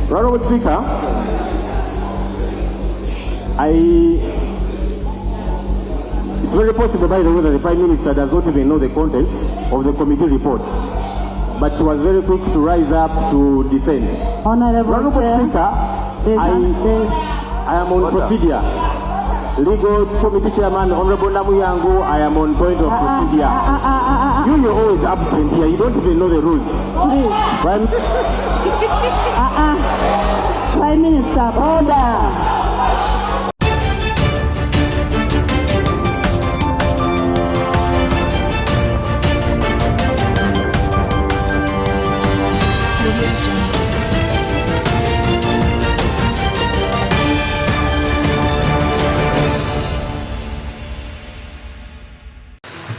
Honorable Speaker, it's very possible, by the way, that the Prime Minister does not even know the contents of the committee report, but she was very quick to rise up to defend. Honorable Speaker, I am on procedure. Legal Committee Chairman, Honorable Namuyango, I am on point of procedure. You're always absent here. You don't even know the rules. Prime Minister, order.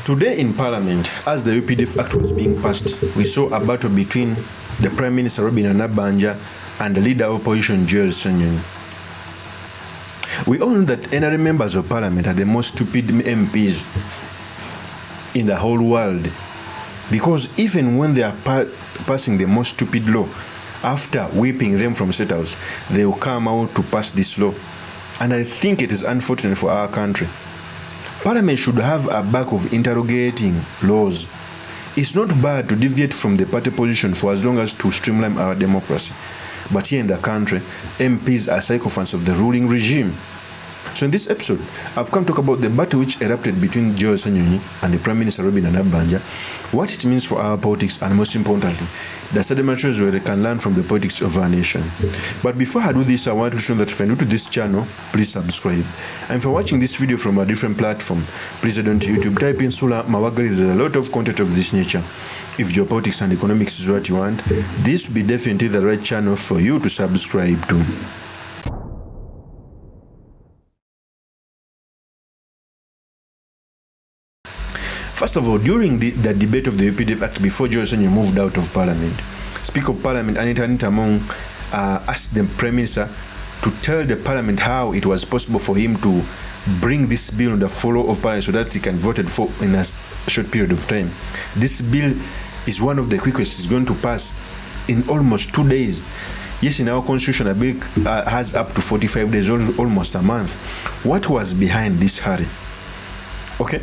Today in Parliament, as the UPDF Act was being passed, we saw a battle between the Prime Minister Robinah and the Leader of Opposition SSENYONYI. We all know that NRA members of Parliament are the most stupid MPs in the whole world, because even when they are passing the most stupid law, after whipping them from State House, they will come out to pass this law. And I think it is unfortunate for our country. Parliament should have a back of interrogating laws. It's not bad to deviate from the party position for as long as to streamline our democracy. But here in the country, MPs are sycophants of the ruling regime. So in this episode, I've come to talk about the battle which erupted between SSENYONYI and the Prime Minister Robinah, what it means for our politics, and most importantly, the sedimentaries where they can learn from the politics of our nation. But before I do this, I want to show that if you're new to this channel, please subscribe. And if you're watching this video from a different platform, please head on to YouTube, type in Sula Mawagali. There's a lot of content of this nature. If geopolitics and economics is what you want, this will be definitely the right channel for you to subscribe to. First of all, during the debate of the UPDF Act before SSENYONYI moved out of Parliament, Speaker of Parliament Anita Among asked the Prime Minister to tell the Parliament how it was possible for him to bring this bill on the floor of Parliament so that he can vote it for in a short period of time. This bill is one of the quickest. It's going to pass in almost 2 days. Yes, in our constitution, a bill has up to 45 days, almost a month. What was behind this hurry? Okay.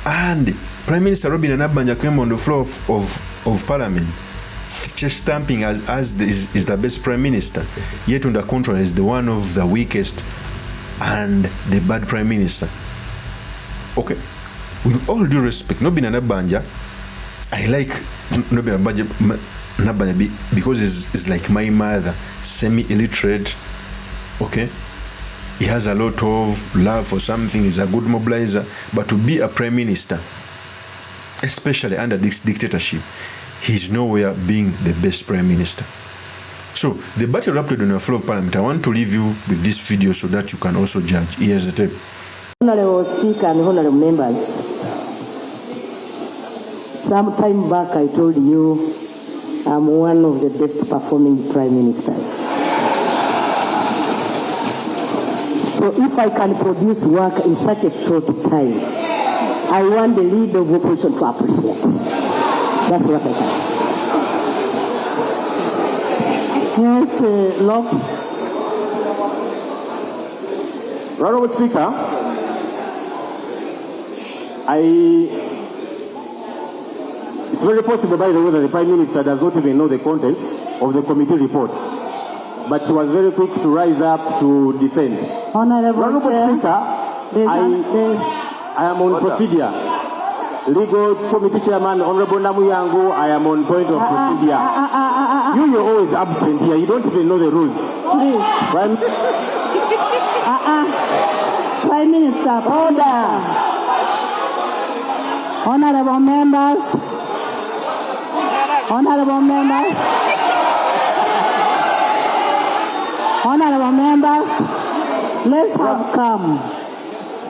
And Prime Minister NABBANJA came on the floor of Parliament, just stamping as the best Prime Minister, yet on the contrary is the one of the weakest and the bad Prime Minister. Okay, with all due respect, NABBANJA, I like NABBANJA because he's like my mother, semi-illiterate, okay? He has a lot of love for something, he's a good mobilizer, but to be a Prime Minister, especially under this dictatorship, he's nowhere being the best Prime Minister. So, the battle erupted on the floor of Parliament. I want to leave you with this video so that you can also judge. Here's the tape. Honorable Speaker and honorable members, some time back I told you I'm one of the best performing Prime Ministers. So if I can produce work in such a short time, I want the leader of opposition to appreciate. That's what I can. Yes, Locke. Honorable Speaker, it's very possible, by the way, that the Prime Minister does not even know the contents of the committee report, but she was very quick to rise up to defend. Honorable Speaker, I am on procedure. Legal Committee Chairman, Honorable Namuyango, I am on point of procedure. You're always absent here. You don't even know the rules. Prime Minister, order. Honorable members. Honorable members. Honorable members, let's have calm.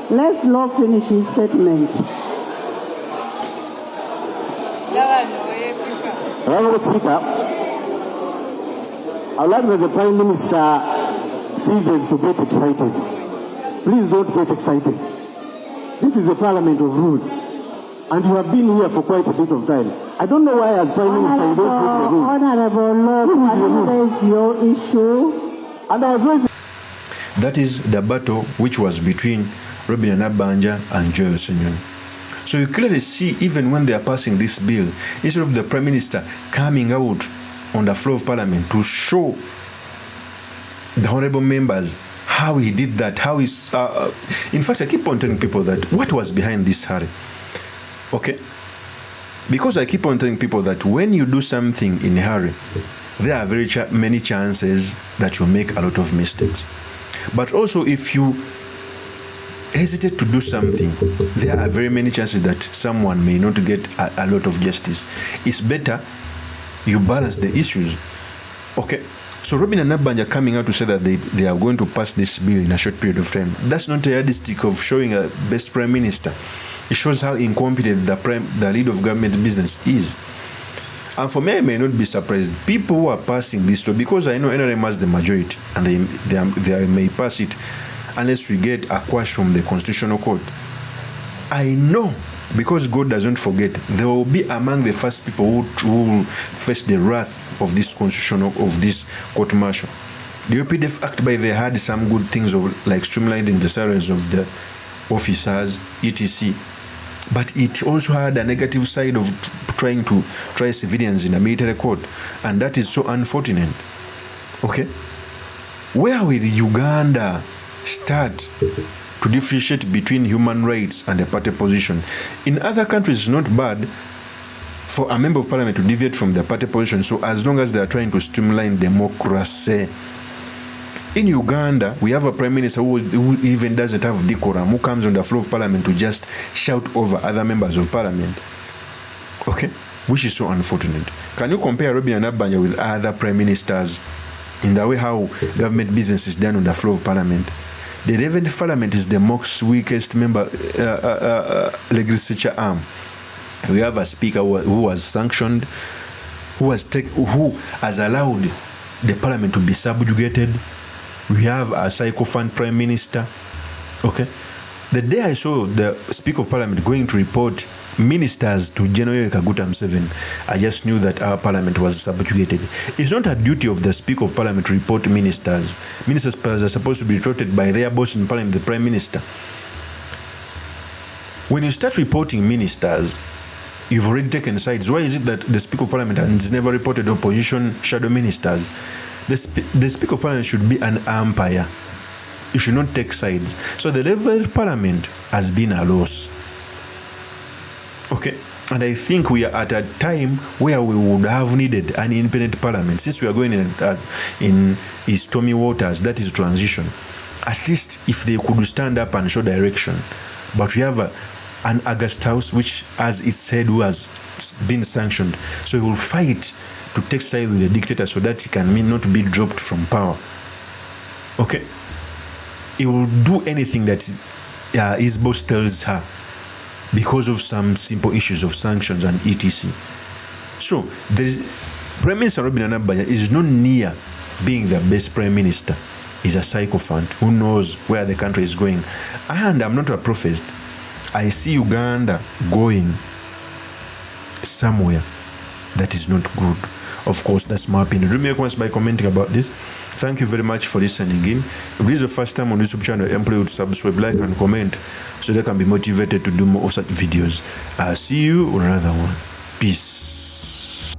Let's not finish his statement. Honorable Speaker, I would like that the Prime Minister ceases to get excited. Please don't get excited. This is a parliament of rules, and you have been here for quite a bit of time. I don't know why as Prime Minister you don't break the rules. Honorable Lord, is your issue. And I was raising. That is the battle which was between Robinah NABBANJA and Joel Senyonyi. So you clearly see, even when they are passing this bill, instead of the Prime Minister coming out on the floor of Parliament to show the honorable members how he did that, how he's... in fact, I keep on telling people that what was behind this hurry. Okay? Because I keep on telling people that when you do something in a hurry, there are very many chances that you make a lot of mistakes. But also, if you hesitate to do something, there are very many chances that someone may not get a lot of justice. It's better you balance the issues. Okay? So Robinah NABBANJA coming out to say that they are going to pass this bill in a short period of time, that's not a yardstick of showing a best Prime Minister. It shows how incompetent the lead of government business is. And for me, I may not be surprised. People who are passing this law, because I know NRM has the majority, and they may pass it unless we get a quash from the Constitutional Court. I know, because God doesn't forget, they will be among the first people who will face the wrath of this court martial. The UPDF Act, by they had some good things like streamlining the salaries of the officers, etc. But it also had a negative side of trying to try civilians in a military court, and that is so unfortunate. Okay? Where will Uganda start to differentiate between human rights and a party position? In other countries, it's not bad for a member of parliament to deviate from their party position, so as long as they are trying to streamline democracy. In Uganda, we have a prime minister who even doesn't have decorum, who comes on the floor of parliament to just shout over other members of parliament. Okay? Which is so unfortunate. Can you compare Robinah NABBANJA with other prime ministers in the way how government business is done on the floor of parliament? The 11th parliament is the most weakest member legislature arm. We have a speaker who was sanctioned, who has allowed the parliament to be subjugated. We have a sycophant prime minister. Okay? The day I saw the Speaker of Parliament going to report ministers to General Kaguta Museveni, I just knew that our parliament was subjugated. It's not a duty of the Speaker of Parliament to report ministers. Ministers are supposed to be reported by their boss in Parliament, the Prime Minister. When you start reporting ministers, you've already taken sides. Why is it that the Speaker of Parliament has never reported opposition shadow ministers? The Speaker of Parliament should be an umpire. You should not take sides. So the level of Parliament has been a loss. Okay? And I think we are at a time where we would have needed an independent Parliament. Since we are going in stormy waters, that is transition. At least if they could stand up and show direction. But we have an August House, which, as it said, who has been sanctioned. So he will fight to take side with the dictator so that he can not be dropped from power. Okay? He will do anything that his boss tells her because of some simple issues of sanctions and etc. So, Prime Minister Robinah NABBANJA is not near being the best Prime Minister. He's a sycophant who knows where the country is going. And I'm not a prophet. I see Uganda going somewhere that is not good. Of course, that's my opinion. Do me a comments by commenting about this. Thank you very much for listening in. If this is the first time on this YouTube channel, employee to subscribe, like, and comment so they can be motivated to do more of such videos. I'll see you on another one. Peace.